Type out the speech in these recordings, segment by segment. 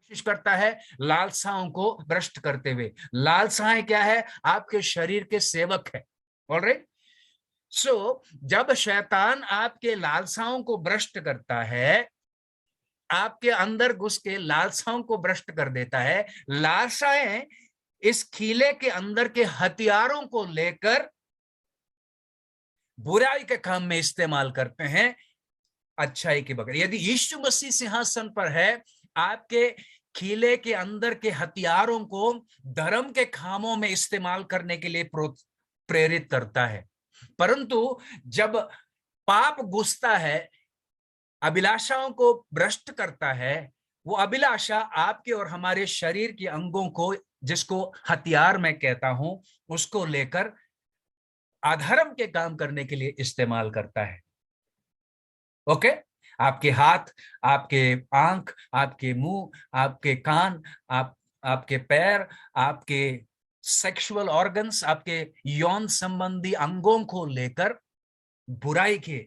कोशिश करता है लालसाओं को भ्रष्ट करते हुए। लालसाएं क्या है? आपके शरीर के सेवक है। ऑलराइट। सो जब शैतान आपके लालसाओं को भ्रष्ट करता है, आपके अंदर घुस के लालसाओं को भ्रष्ट कर देता है। लालसाएं इस खीले के अंदर के हथियारों को लेकर बुराई के काम में इस्तेमाल करते हैं, अच्छाई के बगैर। यदि यीशु मसीह सिंहासन पर है, आपके खीले के अंदर के हथियारों को धर्म के कामों में इस्तेमाल करने के लिए प्रेरित करता है। परंतु जब पाप घुसता है, अभिलाषाओं को भ्रष्ट करता है, वो अभिलाषा आपके और हमारे शरीर के अंगों को, जिसको हथियार मैं कहता हूं, उसको लेकर अधर्म के काम करने के लिए इस्तेमाल करता है। ओके? आपके हाथ, आपके आंख, आपके मुंह, आपके कान, आपके पैर, आपके सेक्सुअल ऑर्गन्स, आपके यौन संबंधी अंगों को लेकर बुराई के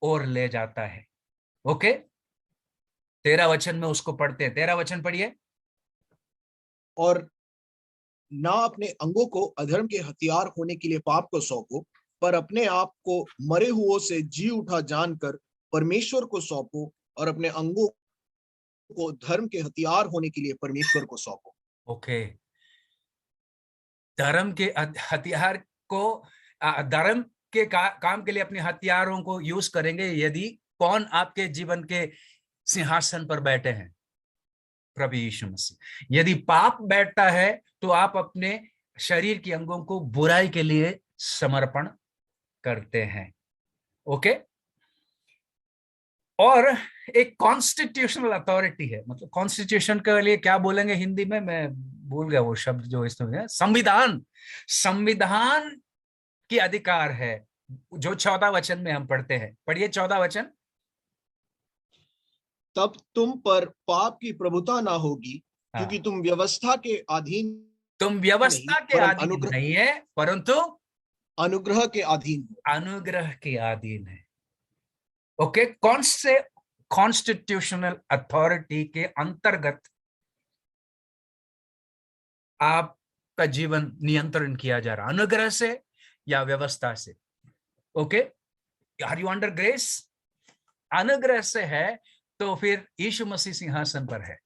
ओर ले जाता है। ओके? 13 वचन में उसको पढ़ते हैं। 13 वचन पढ़िए। और ना अपने अंगों को अधर्म के हथियार होने के लिए पाप को सौंपो, पर अपने आप को मरे हुओं से जी उठा जानकर परमेश्वर को सौंपो, और अपने अंगों को धर्म के हथियार होने के लिए परमेश्वर को सौंपो। ओके। धर्म के हथियार को, धर्म के काम के लिए अपने हथियारों को यूज करेंगे यदि कौन आपके जीवन के सिंहासन पर बैठे हैं? प्रभु यीशु मसीह। यदि पाप बैठता है तो आप अपने शरीर के अंगों को बुराई के लिए समर्पण करते हैं। ओके? और एक कॉन्स्टिट्यूशनल अथॉरिटी है, मतलब कॉन्स्टिट्यूशन के लिए क्या बोलेंगे हिंदी में, मैं भूल गया वो शब्द जो इसमें, संविधान। संविधान की अधिकार है, जो 14 वचन में हम पढ़ते हैं। पढ़िए 14 वचन। तब तुम पर पाप की प्रभुता ना होगी, क्योंकि तुम व्यवस्था के अधीन, तुम व्यवस्था के अधीन नहीं है, परंतु अनुग्रह के अधीन हो। अनुग्रह के अधीन है। ओके? कौन से कॉन्स्टिट्यूशनल अथॉरिटी के अंतर्गत आपका जीवन नियंत्रण किया जा रहा? अनुग्रह से या व्यवस्था से? Okay? Are you under grace? अनुग्रह से है तो फिर यीशु मसीह सिंहासन पर है।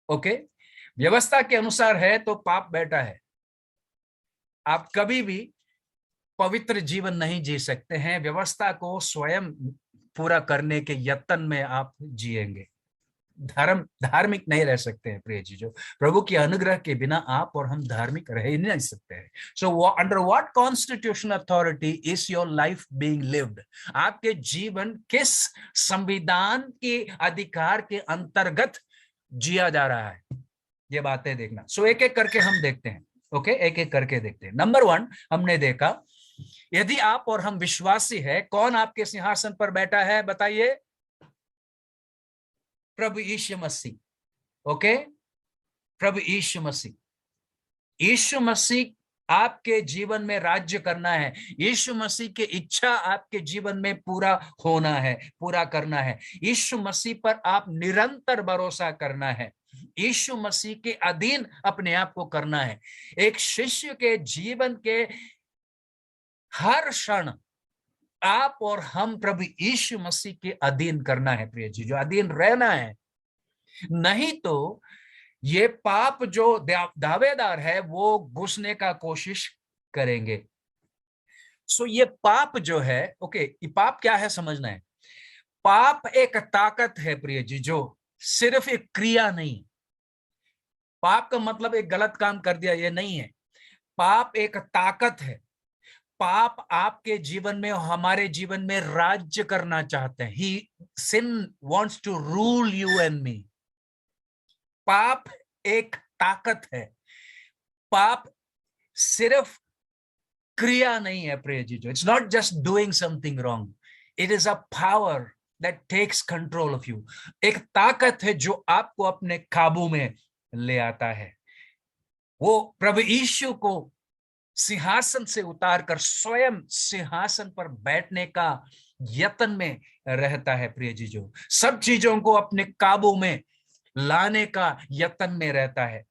ओके? व्यवस्था के अनुसार है तो पाप बैठा है। आप कभी भी पवित्र जीवन नहीं जी सकते हैं। व्यवस्था को स्वयं पूरा करने के यत्न में आप जिएंगे। धार्मिक नहीं रह सकते हैं प्रिय जी। जो प्रभु की अनुग्रह के बिना आप और हम धार्मिक रह ही नहीं सकते हैं। So under what constitutional authority is your life being lived? आपके जीवन किस संविधान के अधिकार के अंतर्गत जिया जा रहा है? ये बातें देखना। सो एक एक करके हम देखते हैं। ओके? एक एक करके देखते हैं। नंबर 1 हमने देखा, यदि आप और हम विश्वासी है, कौन आपके सिंहासन पर बैठा है? बताइए। प्रभु यीशु मसीह। ओके? प्रभु यीशु मसीह। यीशु मसीह आपके जीवन में राज्य करना है। यीशु मसीह की इच्छा आपके जीवन में पूरा होना है, पूरा करना है। यीशु मसीह पर आप निरंतर भरोसा करना है। यीशु मसीह के अधीन अपने आप को करना है। एक शिष्य के जीवन के हर क्षण आप और हम प्रभु यीशु मसीह के अधीन करना है प्रिय जी, जो अधीन रहना है। नहीं तो ये पाप जो दावेदार है वो घुसने का कोशिश करेंगे। सो ये पाप जो है, ओके, ये पाप क्या है समझना है। पाप एक ताकत है प्रिय जी, जो सिर्फ एक क्रिया नहीं। पाप का मतलब एक गलत काम कर दिया ये नहीं है। पाप एक ताकत है। पाप आपके जीवन में, हमारे जीवन में राज्य करना चाहते हैं। He sin wants to rule you and me. पाप एक ताकत है। पाप सिर्फ क्रिया नहीं है प्रिय जी। It's not just doing something wrong, it is a power that takes control of you. एक ताकत है जो आपको अपने काबू में ले आता है। वो प्रभु यीशु को सिंहासन से उतारकर स्वयं सिंहासन पर बैठने का यत्न में रहता है प्रिय जी। जो सब चीजों को अपने काबू में लाने का यत्न में रहता है।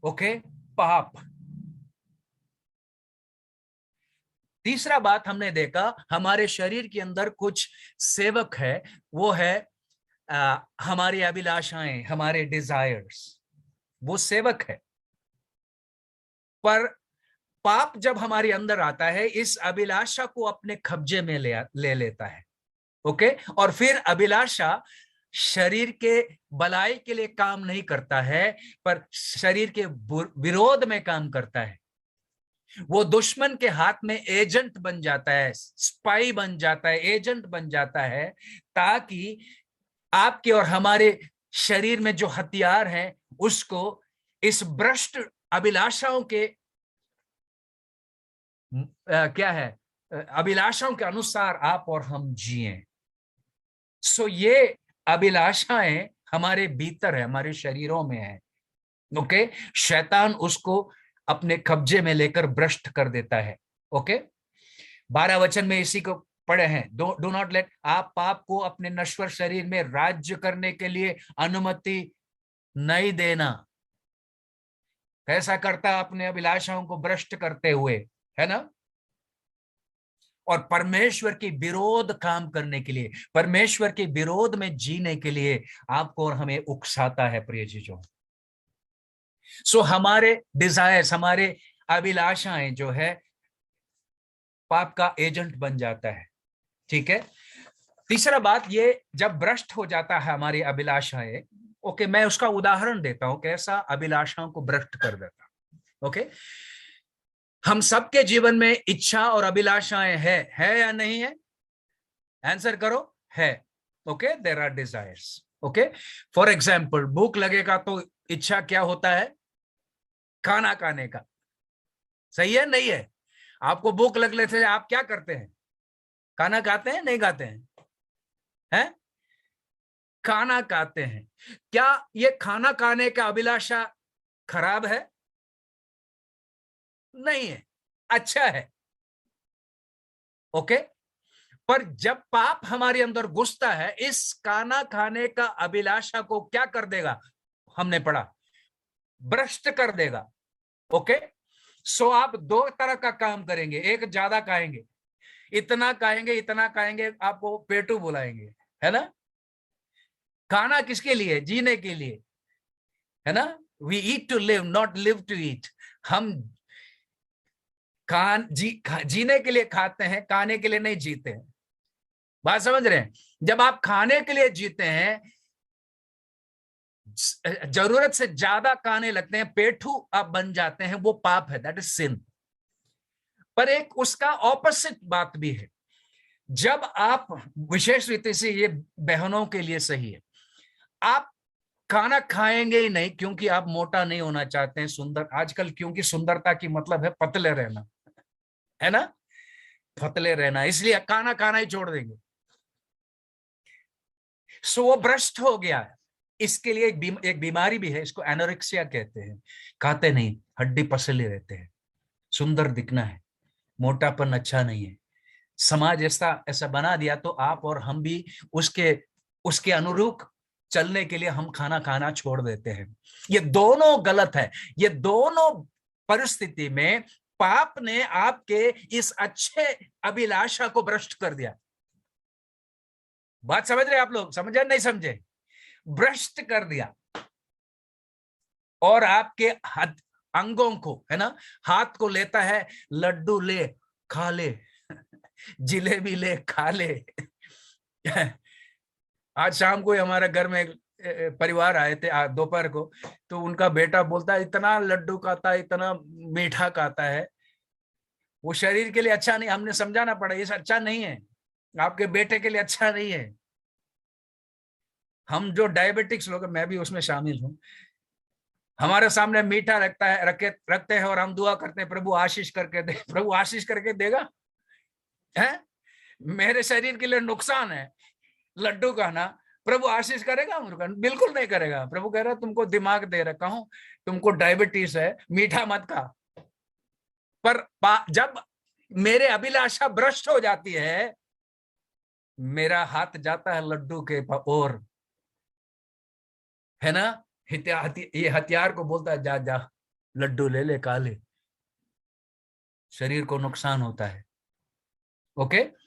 ओके, पाप। तीसरा बात हमने देखा, हमारे शरीर के अंदर कुछ सेवक है, वो है हमारी अभिलाषाएं, हमारे डिजायर्स, वो सेवक है। पर पाप जब हमारे अंदर आता है, इस अभिलाषा को अपने कब्जे में ले लेता है। ओके, और फिर अभिलाषा शरीर के भलाई के लिए काम नहीं करता है, पर शरीर के विरोध में काम करता है। वो दुश्मन के हाथ में एजेंट बन जाता है, स्पाई बन जाता है, एजेंट बन जाता है, ताकि आपके और हमारे शरीर में जो हथियार हैं उसको इस भ्रष्ट अभिलाषाओं के क्या है, अभिलाषाओं के अनुसार आप और हम जिएं। सो ये अभिलाषाएं हमारे भीतर है, हमारे शरीरों में है। ओके, शैतान उसको अपने कब्जे में लेकर भ्रष्ट कर देता है। ओके, 12 वचन में इसी को पढ़े हैं, डू नॉट लेट, आप पाप को अपने नश्वर शरीर में राज्य करने के लिए अनुमति नहीं देना। कैसा करता, अपने अभिलाषाओं को भ्रष्ट करते हुए, है ना, और परमेश्वर के विरोध काम करने के लिए, परमेश्वर के विरोध में जीने के लिए आपको और हमें उकसाता है, प्रिय चीजों। सो हमारे डिजायर्स, हमारे अभिलाषाएं जो है, पाप का एजेंट बन जाता है। ठीक है, तीसरा बात, ये जब भ्रष्ट हो जाता है हमारी अभिलाषाएं, ओके, मैं उसका उदाहरण देता हूं, कैसा अभिलाषाओं को भ्रष्ट कर देता। ओके, हम सबके जीवन में इच्छा और अभिलाषाएं है या नहीं है? आंसर करो, है। Okay, there are desires. Okay, for example, भूख लगेगा तो इच्छा क्या होता है? खाना खाने का। सही है, नहीं है? आपको भूख लग लेते हैं, आप क्या करते हैं? खाना खाते हैं, नहीं खाते हैं? हैं? खाना खाते हैं। क्या ये खाना खाने का अभिलाषा खराब है? नहीं है, अच्छा है। ओके, पर जब पाप हमारे अंदर घुसता है, इस खाना खाने का अभिलाषा को क्या कर देगा? हमने पढ़ा, भ्रष्ट कर देगा। ओके, सो आप दो तरह का काम करेंगे, एक ज्यादा खाएंगे, इतना खाएंगे, आपको पेटू बुलाएंगे, है ना। खाना किसके लिए? जीने के लिए, है ना। We eat to live, not live to eat. हम जीने के लिए खाते हैं, खाने के लिए नहीं जीते हैं। बात समझ रहे हैं? जब आप खाने के लिए जीते हैं, जरूरत से ज्यादा खाने लगते हैं, पेटू आप बन जाते हैं, वो पाप है, दैट इज सिन। पर एक उसका ऑपोजिट बात भी है। जब आप, विशेष रीति से ये बहनों के लिए सही है, आप खाना खाएंगे ही नहीं क्योंकि आप मोटा नहीं होना चाहते हैं, सुंदर, आजकल क्योंकि सुंदरता की मतलब है पतले रहना, है ना, पतले रहना, इसलिए खाना खाना ही छोड़ देंगे। सो वो भ्रष्ट हो गया है। इसके लिए एक बीमारी भी है, इसको एनोरेक्सिया कहते हैं। खाते नहीं, हड्डी पसले रहते हैं, सुंदर दिखना है, मोटापन अच्छा नहीं है, समाज ऐसा बना दिया, तो आप और हम भी उसके उसके अनुरूप चलने के लिए हम खाना खाना छोड़ देते हैं। ये दोनों गलत है। ये दोनों परिस्थिति में पाप ने आपके इस अच्छे अभिलाषा को भ्रष्ट कर दिया। बात समझ रहे आप लोग? समझे नहीं समझे? भ्रष्ट कर दिया। और आपके अंगों को, है ना, हाथ को लेता है, लड्डू ले खा ले, जिलेबी ले खा ले। आज शाम को हमारे घर में परिवार आए थे दोपहर को, तो उनका बेटा बोलता है इतना लड्डू खाता है, इतना मीठा खाता है, वो शरीर के लिए अच्छा नहीं। हमने समझाना पड़ा, ये अच्छा नहीं है, आपके बेटे के लिए अच्छा नहीं है। हम जो डायबिटिक्स लोग, मैं भी उसमें शामिल हूं, हमारे सामने मीठा रखते हैं और हम दुआ करते हैं, प्रभु आशीष करके दे। प्रभु आशीष करके देगा? है, मेरे शरीर के लिए नुकसान है लड्डू खाना, प्रभु आशीष करेगा? बिल्कुल नहीं करेगा। प्रभु कह रहा है तुमको दिमाग दे रखा हूं, तुमको डायबिटीज है, मीठा मत खा। पर जब मेरे अभिलाषा भ्रष्ट हो जाती है, मेरा हाथ जाता है लड्डू के ओर, है ना। ये हथियार को बोलता है जा जा लड्डू ले ले काले, शरीर को नुकसान होता है। ओके